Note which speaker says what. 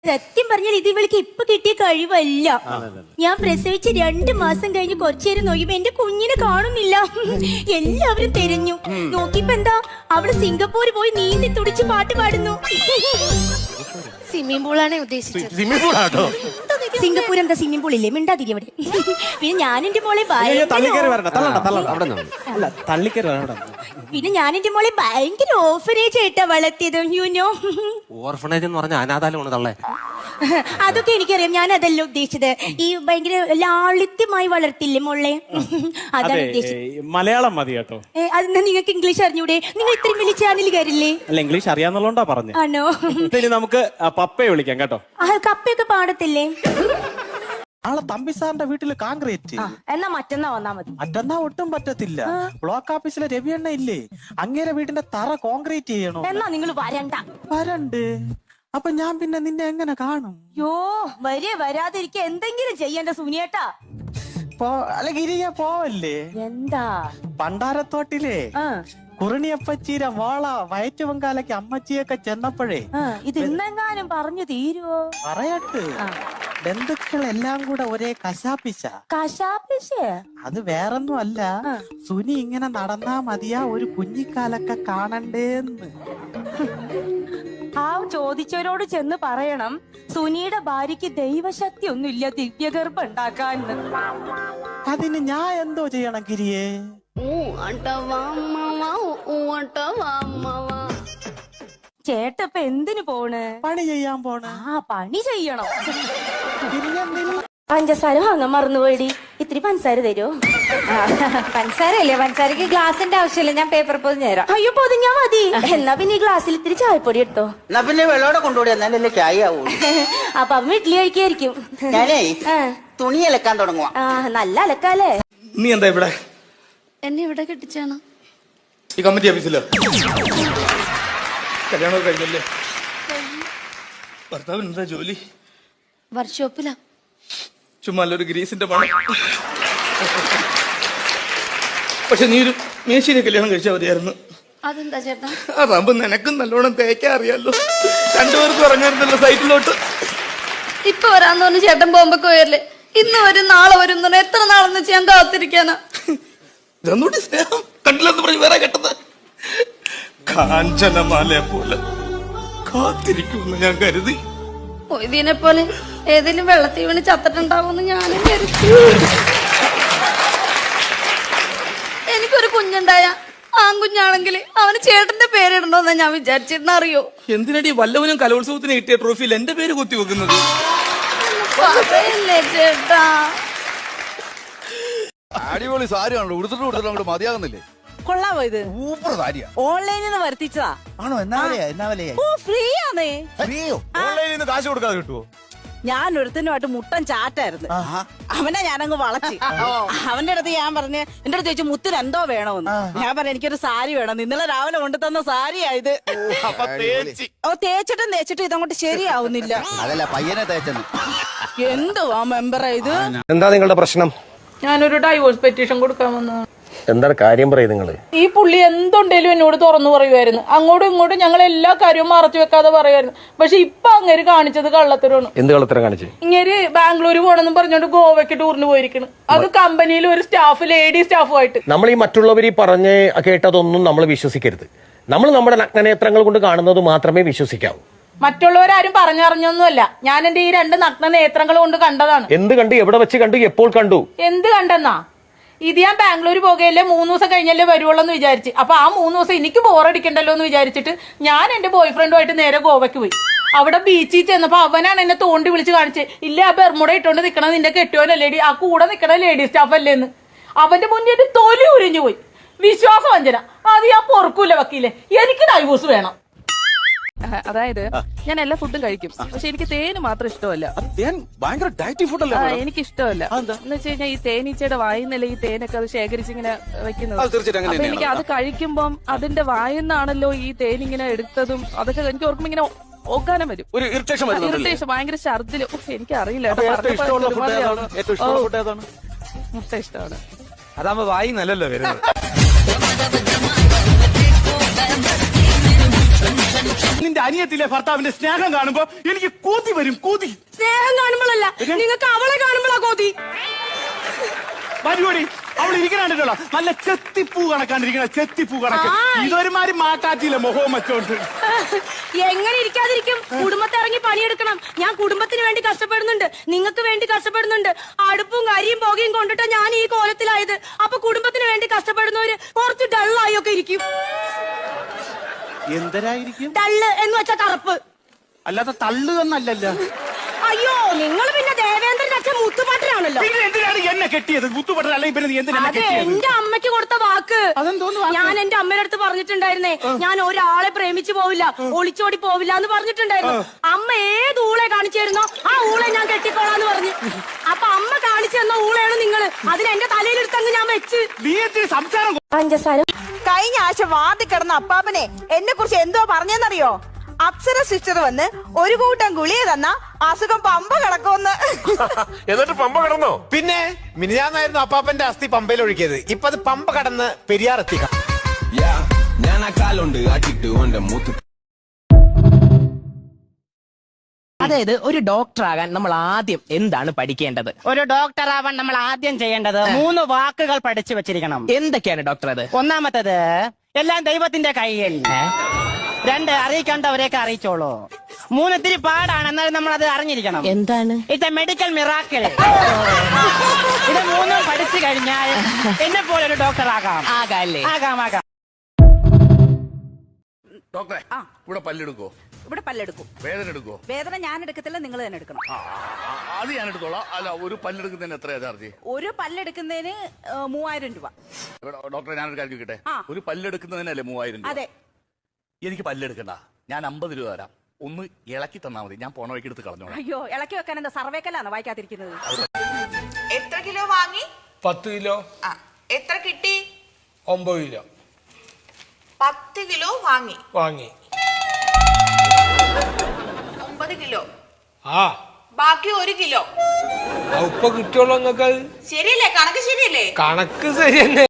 Speaker 1: സത്യം പറഞ്ഞാൽ ഇത് ഇവൾക്ക് ഇപ്പൊ കിട്ടിയ കഴിവല്ല. ഞാൻ പ്രസവിച്ച് 2 മാസം കഴിഞ്ഞ് കുറച്ചേരം നോക്കിയപ്പോ എന്റെ കുഞ്ഞിനെ കാണുന്നില്ല. എല്ലാവരും തിരഞ്ഞു നോക്കിയപ്പോ എന്താ അവള് സിംഗപ്പൂർ പോയി നീന്തി തുടിച്ച് പാട്ട് പാടുന്നു.
Speaker 2: സ്വിമ്മിംഗ് പൂളാണ് ഉദ്ദേശിച്ചത്.
Speaker 1: സിംഗപ്പൂർ എന്താ സ്വിമ്മിംഗ് പൂൾ ഇല്ലേ? മിണ്ടാതിരി അവിടെ. പിന്നെ ഞാൻ എന്റെ മോളെ ഭയങ്കര ഓർഫനേജ് ആയിട്ടാ വളർത്തിയത്. യുനോ
Speaker 3: ഓർഫനേജ് എന്ന് പറഞ്ഞ അനാഥാലമാണ് തള്ളേ.
Speaker 1: അതൊക്കെ എനിക്കറിയാം, ഞാൻ അതല്ല ഉദ്ദേശിച്ചത്. ഈ ഭയങ്കര ലാളിത്യമായി വളർത്തില്ലേ മോളെ, അതാണ് ഉദ്ദേശിച്ചത്.
Speaker 4: മലയാളം മതി കേട്ടോ.
Speaker 1: അതെന്നാ നിങ്ങൾക്ക് ഇംഗ്ലീഷ് അറിഞ്ഞൂടെ? നിങ്ങൾ ഇത്രയും വലിയ ചാനലുകാരില്ലേ?
Speaker 4: അല്ല, ഇംഗ്ലീഷ് അറിയാന്നുള്ളോണ്ടാ പറഞ്ഞു.
Speaker 1: ആണോ?
Speaker 4: ഇനി നമുക്ക് പപ്പയെ വിളിക്കാം കേട്ടോ.
Speaker 1: കപ്പയൊക്കെ പാടത്തില്ലേ?
Speaker 4: ആളെ തമ്പി സാറിന്റെ വീട്ടില് കോൺക്രീറ്റ്.
Speaker 1: എന്നാ മറ്റന്നാ വന്നാ മതി.
Speaker 4: മറ്റന്നാ ഒട്ടും പറ്റത്തില്ല. ബ്ലോക്ക് ഓഫീസിലെ രവിയണ്ണ ഇല്ലേ, അങ്ങേരെ വീടിന്റെ തറ കോൺക്രീറ്റ് ചെയ്യണോ?
Speaker 1: എന്നാ നിങ്ങൾ
Speaker 4: വരണ്ട്. അപ്പൊ ഞാൻ പിന്നെ നിന്നെ എങ്ങനെ കാണും?
Speaker 1: യോ വരാതിരിക്ക എന്തെങ്കിലും ചെയ്യണ്ട സുനിയേട്ടാ.
Speaker 4: അല്ല ഗിരിയ പോവല്ലേ?
Speaker 1: എന്താ
Speaker 4: പണ്ടാരത്തോട്ടിലെ കുറിണിയപ്പച്ചീര മോള വയറ്റുപങ്കാലയ്ക്ക് അമ്മച്ചിയൊക്കെ ചെന്നപ്പോഴേ
Speaker 1: ഇത് ഇന്നെങ്ങാനും പറഞ്ഞു തീരുവോ?
Speaker 4: പറയട്ട്, ബന്ധുക്കളെല്ലാം കൂടെ ഒരേ കശാപ്പിശ. അത് വേറൊന്നും അല്ല, സുനി ഇങ്ങനെ നടന്നാ മതിയാ ഒരു കുഞ്ഞിക്കാലൊക്കെ കാണണ്ടേന്ന്.
Speaker 1: ആ ചോദിച്ചവരോട് ചെന്ന് പറയണം സുനിയുടെ ഭാര്യക്ക് ദൈവശക്തി ഒന്നുമില്ല ദിവ്യഗർഭം ഉണ്ടാക്കാൻ.
Speaker 4: അതിന് ഞാൻ എന്തോ ചെയ്യണം ഗിരിയേ?
Speaker 1: ചേട്ടപ്പ എന്തിനു പോണ്?
Speaker 4: പണി ചെയ്യാൻ പോണ്.
Speaker 1: പണി ചെയ്യണം. പഞ്ചസാര വാങ്ങാൻ മറന്നുപോയിടി, ഇത്തിരി പഞ്ചസാര തരുമോ?
Speaker 2: പഞ്ചസാരല്ലേ? പഞ്ചസാരക്ക് ഗ്ലാസിന്റെ ആവശ്യമില്ല, ഞാൻ പേപ്പർ പൊതിഞ്ഞു തരാം.
Speaker 1: അയ്യോ പൊതിഞ്ഞാ മതി. എന്നാ പിന്നെ ഈ ഗ്ലാസ്സിൽ ഇത്തിരി ചായപ്പൊടി ഇട്ടോ.
Speaker 5: എന്നാ പിന്നെ വെള്ളോടെ കൊണ്ടുപോയി എന്നാലല്ലേ ചായ ആവൂ.
Speaker 1: അപ്പൊ വീട്ടിൽ കഴിക്കായിരിക്കും.
Speaker 5: ഞാനേ തുണി അലക്കാൻ തുടങ്ങുവാ.
Speaker 1: നല്ല അലക്കാലേ.
Speaker 6: നീ എന്താ ഇവിടെ?
Speaker 2: എന്നെ ഇവിടെ കെട്ടിച്ചാണ്.
Speaker 6: ഈ കമ്മിറ്റി ഓഫീസിലോ? കല്യാണം കഴിഞ്ഞല്ലേ? ഭർത്താവിന് എന്താ ജോലി?
Speaker 2: വർക്ക്ഷോപ്പിലാ.
Speaker 6: ചുമ്മാ ഒരു ഗ്രീസിന്റെ പണം. പക്ഷെ നീ ഒരു മേശിനെ കല്യാണം കഴിച്ചാൽ മതിയായിരുന്നു.
Speaker 2: അതെന്താ ചേട്ടാ?
Speaker 6: അതാകുമ്പോ നിനക്കും നല്ലോണം തേക്കാൻ അറിയാലോ. 2 പേർക്കും ഇറങ്ങാറുണ്ടല്ലോ സൈറ്റിലോട്ട്.
Speaker 2: ഇപ്പൊ വരാന്ന് പറഞ്ഞ് ചേട്ടൻ പോകുമ്പോ വരില്ലേ? ഇന്ന് വരും നാളെ വരും എന്ന് പറഞ്ഞാൽ എത്ര നാളെന്ന് വെച്ച് ഞാൻ കാത്തിരിക്കാനാ.
Speaker 6: ഇതൊന്നുകൂടി സ്നേഹം കണ്ടില്ലെന്ന് പറഞ്ഞ് വേറെ കെട്ടത്. കാഞ്ചനമാലയെ പോലെ കാത്തിരിക്കുമെന്ന് ഞാൻ കരുതി.
Speaker 2: ഇതിനെ പോലെ ഏതെങ്കിലും വെള്ളത്തിൽ വീണ് ചത്തിട്ടുണ്ടാവുമെന്ന് ഞാനും കരുതി. എനിക്കൊരു കുഞ്ഞുണ്ടായ ആൺകുഞ്ഞാണെങ്കിൽ അവന് ചേട്ടന്റെ പേരിടണോന്നാ ഞാൻ വിചാരിച്ചിരുന്ന. അറിയോ
Speaker 6: എന്തിനടി വല്ലവനും കലോത്സവത്തിന് കിട്ടിയ ട്രോഫിയിൽ എന്റെ പേര് കുത്തി വെക്കുന്നത്?
Speaker 2: ചേട്ടാ
Speaker 7: അടിപൊളി സാരിയാണല്ലോ, ഉടുത്തിട്ട് അങ്ങോട്ട് മതിയാകുന്നില്ലേ?
Speaker 8: കൊള്ളാമോ ഇത്?
Speaker 7: സൂപ്പർ സാരിയാ.
Speaker 8: ഓൺലൈനിൽ നിന്ന് വരുത്തിച്ചതാ.
Speaker 7: ആണോ? എന്നാ വിലയായി?
Speaker 8: ഫ്രീ ആണേ.
Speaker 7: ഓൺലൈനിൽ നിന്ന് കാശ് കൊടുക്കാതെ കിട്ടുവോ?
Speaker 8: ഞാൻ ഒരുത്തനുമായിട്ട് മുട്ടൻ ചാറ്റായിരുന്നു. അവനെ ഞാനങ്ങ് വളച്ച്. അവന്റെ അടുത്ത് ഞാൻ പറഞ്ഞ്, എന്റെ അടുത്ത് ചോദിച്ചു മുത്തിന് എന്തോ വേണമെന്ന്. ഞാൻ പറഞ്ഞു എനിക്കൊരു സാരി വേണം. ഇന്നലെ രാവിലെ കൊണ്ടു തന്ന സാരിയായത്. തേച്ചിട്ടും ഇതങ്ങോട്ട് ശരിയാവുന്നില്ല.
Speaker 7: അതല്ല പയ്യനെ തേച്ചെന്ന്.
Speaker 8: എന്തുവാ മെമ്പറാ ഇത്?
Speaker 3: എന്താ നിങ്ങളുടെ പ്രശ്നം?
Speaker 9: ഞാനൊരു ഡൈവോഴ്സ് പെറ്റീഷൻ കൊടുക്കാൻ വന്നതാണ്.
Speaker 3: എന്താണ് കാര്യം പറയും നിങ്ങള്?
Speaker 9: ഈ പുള്ളി എന്തുണ്ടേലും എന്നോട് തുറന്നു പറയുമായിരുന്നു. അങ്ങോട്ടും ഇങ്ങോട്ടും ഞങ്ങൾ എല്ലാ കാര്യവും മറച്ചു വെക്കാതെ പറയുമായിരുന്നു. പക്ഷെ ഇപ്പൊ അങ്ങേര് കാണിച്ചത് കള്ളത്തരമാണ്.
Speaker 3: എന്ത് കള്ളത്തരം കാണിച്ചു?
Speaker 9: ഇങ്ങേര് ബാംഗ്ലൂർ പോണെന്നും പറഞ്ഞോണ്ട് ഗോവയ്ക്ക് ടൂറിന് പോയിരിക്കണം. അത് കമ്പനിയിൽ ഒരു സ്റ്റാഫ്, ലേഡി സ്റ്റാഫുമായിട്ട്.
Speaker 3: നമ്മൾ ഈ മറ്റുള്ളവർ പറഞ്ഞ് കേട്ടതൊന്നും നമ്മൾ വിശ്വസിക്കരുത്. നമ്മൾ നമ്മുടെ നഗ്നനേത്രങ്ങൾ കൊണ്ട് കാണുന്നത് മാത്രമേ വിശ്വസിക്കാവൂ.
Speaker 9: മറ്റുള്ളവരാരും പറഞ്ഞറിഞ്ഞൊന്നുമല്ല. ഞാൻ എന്റെ ഈ 2 നഗ്ന നേത്രങ്ങൾ കൊണ്ട് കണ്ടതാണ്.
Speaker 3: എന്ത് കണ്ടു? എവിടെ വെച്ച് കണ്ടു? എപ്പോൾ കണ്ടു?
Speaker 9: എന്ത് കണ്ടെന്നാ? ഇത് ഞാൻ ബാംഗ്ലൂർ പോകുകയല്ലേ, 3 ദിവസം കഴിഞ്ഞല്ലേ വരുവുള്ളൂ എന്ന് വിചാരിച്ച്. അപ്പൊ ആ 3 ദിവസം എനിക്ക് ബോറടിക്കണ്ടല്ലോ എന്ന് വിചാരിച്ചിട്ട് ഞാൻ എന്റെ ബോയ് ഫ്രണ്ടുമായിട്ട് നേരെ ഗോവയ്ക്ക് പോയി. അവിടെ ബീച്ചിൽ ചെന്നപ്പോ അവനാണ് എന്നെ തോണ്ടി വിളിച്ച് കാണിച്ചത്. ഇല്ല, ആ ബെർമുട ഇട്ടോണ്ട് നിക്കണ നിന്റെ കെട്ടിയോനല്ലേടി, ആ കൂടെ നിക്കണ ലേഡി സ്റ്റാഫ് അല്ലേന്ന്. അവന്റെ മുന്നിൽ തൊലി ഉരിഞ്ഞു പോയി. വിശ്വാസവഞ്ചന. അത് ഞാൻ പൊറുക്കൂല വക്കീലെ. എനിക്ക് ഡൈവോഴ്സ് വേണം.
Speaker 10: അതായത് ഞാൻ എല്ലാ ഫുഡും കഴിക്കും, പക്ഷെ എനിക്ക് തേന് മാത്രം ഇഷ്ടമല്ല.
Speaker 4: ഭയങ്കര ഡയറ്റി ഫുഡ് അല്ലേ?
Speaker 10: എനിക്ക് ഇഷ്ടമല്ല. എന്ന് വെച്ച് കഴിഞ്ഞാൽ ഈ തേനീച്ചയുടെ വായിന്നല്ലേ ഈ തേനൊക്കെ അത് ശേഖരിച്ച് ഇങ്ങനെ വെക്കുന്നത്. അപ്പൊ എനിക്ക് അത് കഴിക്കുമ്പം അതിന്റെ വായിന്നാണല്ലോ ഈ തേനിങ്ങനെ എടുത്തതും അതൊക്കെ എനിക്ക് ഓർക്കുമ്പോ ഇങ്ങനെ ഓക്കാനം വരും. ഒരു ഇറിറ്റേഷൻ, ഭയങ്കര ഛർദില്. എനിക്ക് അറിയില്ല. മുട്ട ഇഷ്ടമാണ്.
Speaker 6: അതാകുമ്പോ വായി നല്ലല്ലോ വരുന്നത്. നിന്റെ അനിയത്തിലെ ഭർത്താവിന്റെ സ്നേഹം കാണുമ്പോ എനിക്ക് കൂതി വരും, കൂതി.
Speaker 1: സ്നേഹം കാണുമ്പോഴല്ല, നിങ്ങൾക്ക് അവളെ കാണുമ്പോഴാ കോതി.
Speaker 6: പരിപാടി അവൾ ഇരിക്കണോ നല്ല ചെത്തിപ്പൂ കണക്കാണ്ടിരിക്കണ, ചെത്തിപ്പൂ കണക്ക്. ഇതൊരുമാതിരി മാക്കാറ്റിയില്ല മുഖവും വെച്ചോണ്ട്.
Speaker 1: എങ്ങനെ ഇരിക്കാതിരിക്കും? കുടുംബത്തെ ഇറങ്ങി പണിയെടുക്കണം. ഞാൻ കുടുംബത്തിന് വേണ്ടി കഷ്ടപ്പെടുന്നുണ്ട്, നിങ്ങൾക്ക് വേണ്ടി കഷ്ടപ്പെടുന്നുണ്ട്. അടുപ്പും കരിയും പുകയും കൊണ്ടിട്ട് ഞാൻ ഈ കോലത്തിലായത്. അപ്പൊ കുടുംബത്തിന് വേണ്ടി കഷ്ടപ്പെടുന്നവര് കുറച്ച് ഡള്ളായി ഒക്കെ ഇരിക്കും.
Speaker 6: എന്തരായിരിക്കും?
Speaker 1: ഡള്ള് എന്ന് വെച്ചാ കറുപ്പ്,
Speaker 6: അല്ലാതെ തള്ളു എന്നല്ലല്ലോ.
Speaker 1: അയ്യോ, നിങ്ങൾ പിന്നെ ദേവേന്ദ്രന്റെ അച്ഛൻ മുത്തുപാട്ടനാണല്ലോ.
Speaker 6: പിന്നെ എന്തിനാണ് എന്നെ കെട്ടിയത്? മുത്തുപെട്ട അല്ലെങ്കിൽ പിന്നെ എന്തിനാ
Speaker 1: അതെ, എന്റെ അമ്മയ്ക്ക് കൊടുത്ത വാക്ക്. ഞാൻ എന്റെ അമ്മയുടെ അടുത്ത് പറഞ്ഞിട്ടുണ്ടായിരുന്നേ, ഞാൻ ഒരാളെ പ്രേമിച്ചു പോവില്ല, ഒളിച്ചോടി പോവില്ല എന്ന് പറഞ്ഞിട്ടുണ്ടായിരുന്നു. അമ്മ ഏത് ഊളെ കാണിച്ചിരുന്നോ ആ ഊളെ ഞാൻ കെട്ടിക്കോളാന്ന് പറഞ്ഞു. അപ്പൊ അമ്മ കാണിച്ചു തന്ന ഊളയാണ് നിങ്ങള്. അതിന് എന്റെ തലയിലെടുത്തങ്ങ് ഞാൻ വെച്ച്.
Speaker 6: സംസാരം
Speaker 8: കഴിഞ്ഞ ആഴ്ച വാതി കിടന്ന അപ്പാപ്പനെ എന്നെ കുറിച്ച് എന്തോ പറഞ്ഞെന്നറിയോ? അപ്സര സിസ്റ്റർ വന്ന് ഒരു കൂട്ടം ഗുളിക തന്ന അസുഖം പമ്പ കിടക്കുമെന്ന്.
Speaker 3: എന്നിട്ട് പമ്പ കടന്നോ?
Speaker 4: പിന്നെ മിനിഞ്ഞാന്നായിരുന്നു അപ്പാപ്പന്റെ അസ്ഥി പമ്പയിൽ ഒഴുകിയത്. ഇപ്പൊ അത് പമ്പ കടന്ന് പെരിയാർ എത്തിക്കാം.
Speaker 6: ഞാൻ ആ കാലുണ്ട് ആട്ടിട്ട് ഓന്റെ മൂത്ത്.
Speaker 5: അതായത് ഒരു ഡോക്ടർ ആകാൻ നമ്മൾ ആദ്യം എന്താണ് പഠിക്കേണ്ടത്?
Speaker 8: ഒരു ഡോക്ടർ ആവാൻ നമ്മൾ ആദ്യം ചെയ്യേണ്ടത് 3 വാക്കുകൾ പഠിച്ചു വെച്ചിരിക്കണം.
Speaker 5: എന്തൊക്കെയാണ് ഡോക്ടർ അത്?
Speaker 8: ഒന്നാമത്തത്, എല്ലാം ദൈവത്തിന്റെ കയ്യിൽ. 2, അറിയിക്കേണ്ടവരെയൊക്കെ അറിയിച്ചോളൂ. 3, ഇത്തിരി പാടാണ്, എന്നാലും നമ്മൾ അത് അറിഞ്ഞിരിക്കണം.
Speaker 5: എന്താണ്?
Speaker 8: It's A medical miracle. ഇത് 3 പഠിച്ചു കഴിഞ്ഞാൽ എന്നെ പോലെ ഒരു ഡോക്ടർ ആകാം.
Speaker 5: ആകാല്ലേ?
Speaker 8: ആകാം.
Speaker 6: ഡോക്ടറെ, ഇവിടെ പല്ലെടുക്കോ?
Speaker 8: ഇവിടെ പല്ലെടുക്കും.
Speaker 6: വേദന എടുക്കോ?
Speaker 8: വേദന ഞാൻ എടുക്കത്തില്ല, നിങ്ങൾ തന്നെ എടുക്കണം.
Speaker 6: അത് ഞാൻ എടുത്തോളാം. അല്ല, ഒരു പല്ലെടുക്കുന്നതിന് എത്രയാ ചാർജ്?
Speaker 8: ഒരു പല്ലെടുക്കുന്നതിന് 3000 രൂപ.
Speaker 6: ഡോക്ടറെ, ഞാനൊരു കാര്യം ചോദിക്കട്ടെ? ഒരു പല്ലെടുക്കുന്നതിനല്ലേ 3000 രൂപ?
Speaker 8: അതെ.
Speaker 6: എനിക്ക് പല്ലെടുക്കണ്ട, ഞാൻ 50 രൂപ തരാം. ഒന്ന് ഇളക്കി തന്നാ മതി, ഞാൻ പോണ വഴിക്ക് എടുത്ത് കളഞ്ഞോളാം.
Speaker 8: അയ്യോ, ഇളക്കി വെക്കാൻ എന്താ സർവേക്കല്ലാണോ വായിക്കാതിരിക്കുന്നത്?
Speaker 11: എത്ര കിലോ വാങ്ങി?
Speaker 6: 10 കിലോ.
Speaker 11: എത്ര കിട്ടി?
Speaker 6: 9 കിലോ.
Speaker 11: 10 കിലോ വാങ്ങി. 9 കിലോ. ബാക്കി 1 കിലോ.
Speaker 6: ഇപ്പൊ കിട്ടുള്ളൂ നിങ്ങൾക്ക്?
Speaker 11: ശരിയല്ലേ? കണക്ക് ശരിയല്ലേ?
Speaker 6: കണക്ക് ശരി തന്നെ.